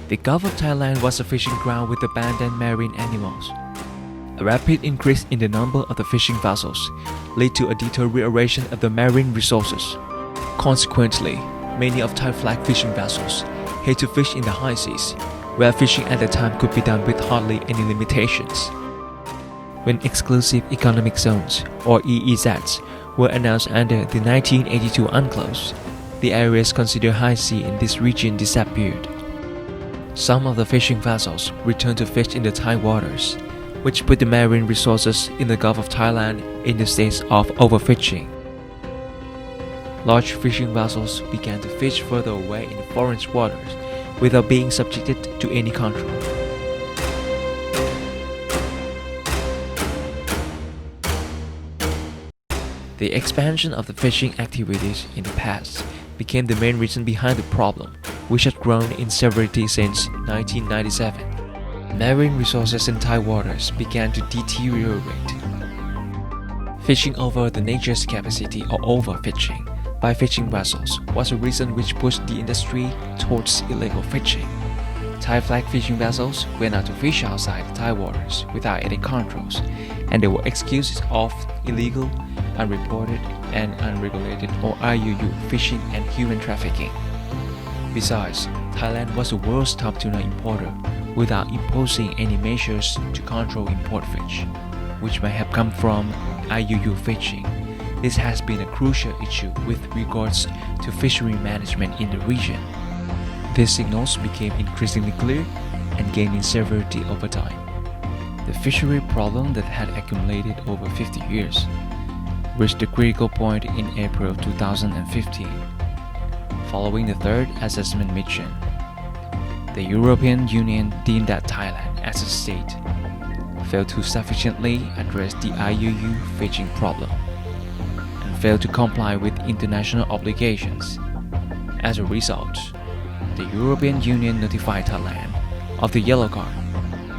The Gulf of Thailand was a fishing ground with abundant marine animals. A rapid increase in the number of the fishing vessels led to a deterioration of the marine resources. Consequently, many of Thai flag fishing vessels had to fish in the high seas, where fishing at the time could be done with hardly any limitations. When exclusive economic zones, or EEZs, were announced under the 1982 UNCLOS, the areas considered high sea in this region disappeared. Some of the fishing vessels returned to fish in the Thai waters, which put the marine resources in the Gulf of Thailand in the state of overfishing. Large fishing vessels began to fish further away in foreign waters without being subjected to any control. The expansion of the fishing activities in the past became the main reason behind the problem, which had grown in severity since 1997. Marine resources in Thai waters began to deteriorate. Fishing over the nature's capacity or overfishing by fishing vessels was a reason which pushed the industry towards illegal fishing. Thai flag fishing vessels were not to fish outside Thai waters without any controls, and there were excuses of illegal, unreported, and unregulated or IUU fishing and human trafficking. Besides, Thailand was the world's top tuna importer without imposing any measures to control import fish, which may have come from IUU fishing. This has been a crucial issue with regards to fishery management in the region. These signals became increasingly clear and gained in severity over time. The fishery problem that had accumulated over 50 years reached a critical point in April 2015. Following the third assessment mission, the European Union deemed that Thailand as a state failed to sufficiently address the IUU fishing problem and failed to comply with international obligations. As a result, the European Union notified Thailand of the yellow card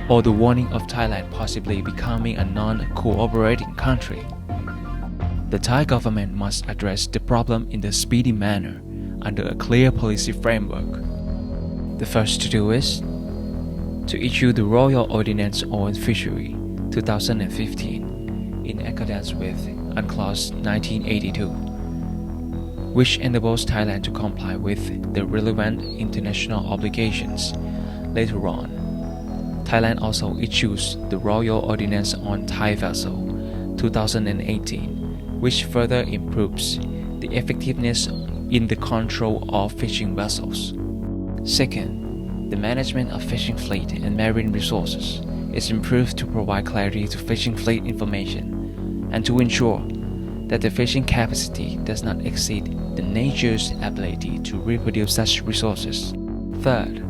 or the warning of Thailand possibly becoming a non-cooperating country. The Thai government must address the problem in a speedy manner under a clear policy framework. The first to do is to issue the Royal Ordinance on Fishery 2015 in accordance with UNCLOS 1982, which enables Thailand to comply with the relevant international obligations. Later on, Thailand also issues the Royal Ordinance on Thai Vessel 2018, which further improves the effectiveness in the control of fishing vessels. Second, the management of fishing fleet and marine resources is improved to provide clarity to fishing fleet information and to ensure that the fishing capacity does not exceed the nature's ability to reproduce such resources. Third,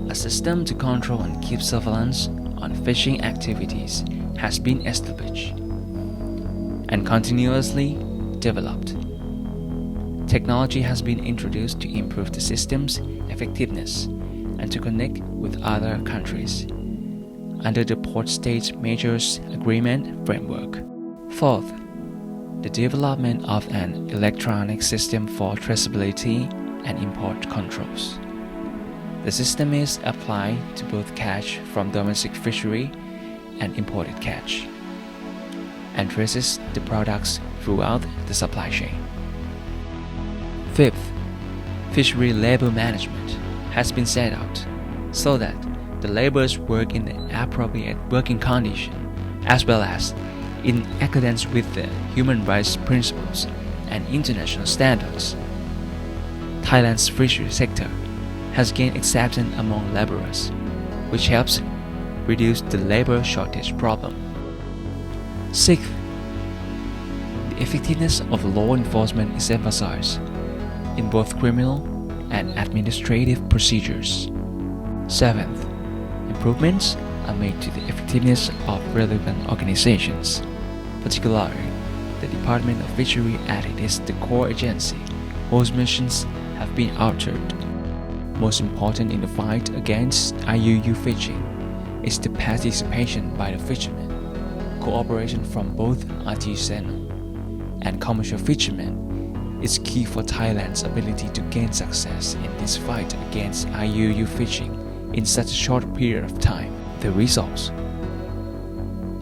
a system to control and keep surveillance on fishing activities has been established and continuously developed. Technology has been introduced to improve the system's effectiveness and to connect with other countries under the Port States Measures Agreement framework. Fourth, the development of an electronic system for traceability and import controls. The system is applied to both catch from domestic fishery and imported catch, and traces the products throughout the supply chain. Fifth, fishery labor management has been set out so that the laborers work in appropriate working conditions as well as in accordance with the human rights principles and international standards. Thailand's fishery sector has gained acceptance among laborers, which helps reduce the labor shortage problem. Sixth, the effectiveness of law enforcement is emphasized in both criminal and administrative procedures. Seventh, improvements are made to the effectiveness of relevant organizations. Particularly, the Department of Fishery as it is the core agency whose missions have been altered. Most important in the fight against IUU fishing is the participation by the fishermen, cooperation from both artisanal and commercial fishermen is key for Thailand's ability to gain success in this fight against IUU fishing in such a short period of time. The results: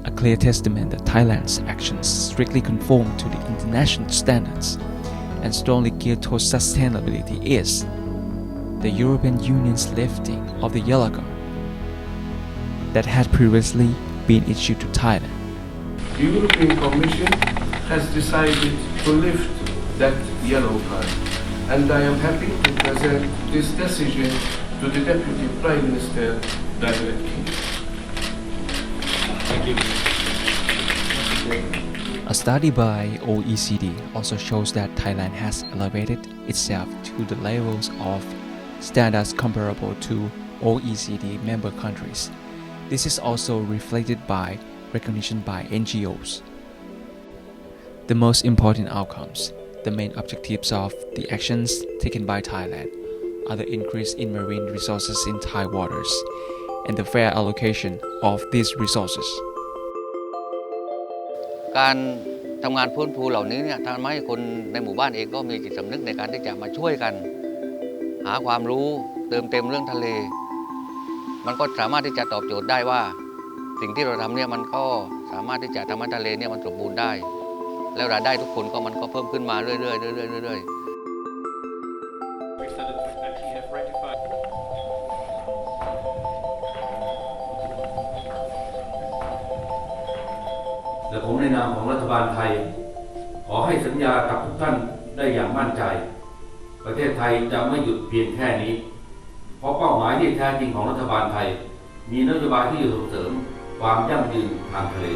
a clear testament that Thailand's actions strictly conform to the international standards and strongly geared towards sustainability is the European Union's lifting of the yellow card that had previously been issued to Thailand. The European Commission has decided to lift that yellow card, and I am happy to present this decision to the Deputy Prime Minister directly. Thank you. A study by OECD also shows that Thailand has elevated itself to the levels of standards comparable to OECD member countries. This is also reflected by recognition by NGOs. The most important outcomes, the main objectives of the actions taken by Thailand, are the increase in marine resources in Thai waters and the fair allocation of these resources. การทำงานฟื้นฟูเหล่านี้เนี่ยทำให้คนในหมู่บ้านเองก็มีจิตสำนึกในการที่จะมาช่วยกันหาความรู้เติมเต็มเรื่องทะเลมันก็สามารถที่จะตอบโจทย์ได้ว่าสิ่งที่เราทำเนี่ยมันก็สามารถที่จะทำให้ทะเลเนี่ยมันสมบูรณ์ได้แล้วรายได้ทุกคนก็มันก็เพิ่มขึ้นมาเรื่อยๆเรื่อยๆ และผมในนามของรัฐบาลไทยขอให้สัญญากับทุกท่านได้อย่างมั่นใจประเทศไทยจะไม่หยุดเพียงแค่นี้เพราะเป้าหมายที่แท้จริงของรัฐบาลไทยมีนโยบายที่จะส่งเสริมความยั่งยืนทางทะเล